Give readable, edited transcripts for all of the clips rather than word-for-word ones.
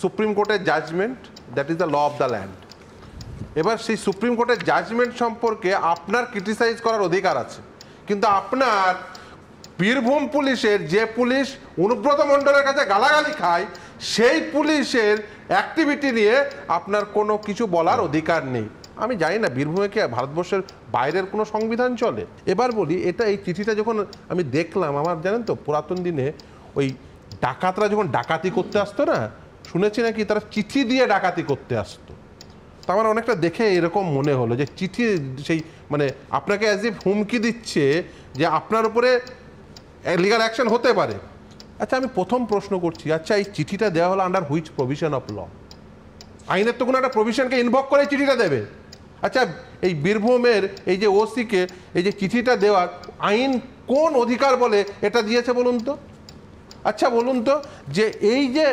Supreme কোর্টের judgment, that is the law of the land. এবার সেই সুপ্রিম কোর্টের জাজমেন্ট সম্পর্কে আপনার ক্রিটিসাইজ করার অধিকার আছে, কিন্তু আপনার বীরভূম পুলিশের যে পুলিশ অনুব্রত মণ্ডলের কাছে গালাগালি খায় সেই পুলিশের অ্যাক্টিভিটি নিয়ে আপনার কোনো কিছু বলার অধিকার নেই। আমি জানি না বীরভূমে কি ভারতবর্ষের বাইরের কোনো সংবিধান চলে। এবার বলি, এটা এই চিঠিটা যখন আমি দেখলাম, আমার জানেন তো পুরাতন দিনে ওই ডাকাতরা যখন ডাকাতি করতে আসতো না, শুনেছি নাকি তারা চিঠি দিয়ে ডাকাতি করতে আসতো। তো আমার অনেকটা দেখে এরকম মনে হলো যে চিঠি সেই মানে আপনাকে অ্যাজ ইফ হুমকি দিচ্ছে যে আপনার উপরে লিগাল অ্যাকশন হতে পারে। আচ্ছা, আমি প্রথম প্রশ্ন করছি, আচ্ছা এই চিঠিটা দেওয়া হলো under which provision of law? আইনের তো কোনো একটা প্রভিশনকে ইনভক করে চিঠিটা দেবে। আচ্ছা, এই বীরভূমের এই যে ওসিকে এই যে চিঠিটা দেওয়ার আইন কোন অধিকার বলে এটা দিয়েছে বলুন তো? আচ্ছা বলুন তো, যে এই যে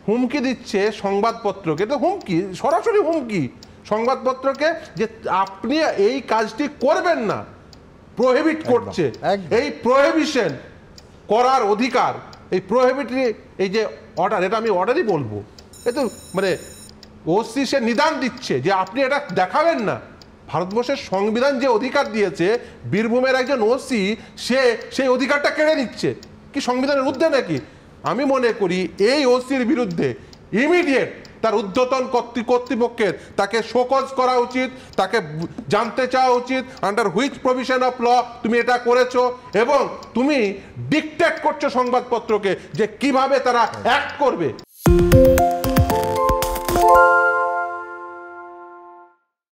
হুমকি দিচ্ছে সংবাদপত্রকে, এটা হুমকি, সরাসরি হুমকি সংবাদপত্রকে যে আপনি এই কাজটি করবেন না, প্রোহিবিট করছে। এই প্রোহিবিশন করার অধিকার, এই প্রোহিবিটরি এই যে অর্ডার, এটা আমি অর্ডারই বলবো, এ তো মানে ওসি সে নিদান দিচ্ছে যে আপনি এটা দেখাবেন না। ভারতবর্ষের সংবিধান যে অধিকার দিয়েছে, বীরভূমের একজন ওসি সে সেই অধিকারটা কেড়ে নিচ্ছে, কি সংবিধানের ঊর্ধ্বে নাকি? আমি মনে করি এই ওসির বিরুদ্ধে ইমিডিয়েট তার ঊর্ধ্বতন কর্তৃপক্ষের তাকে শোকজ করা উচিত, তাকে জানতে চাওয়া উচিত under which provision of law তুমি এটা করেছো, এবং তুমি ডিকটেট করছো সংবাদপত্রকে যে কিভাবে তারা অ্যাক্ট করবে।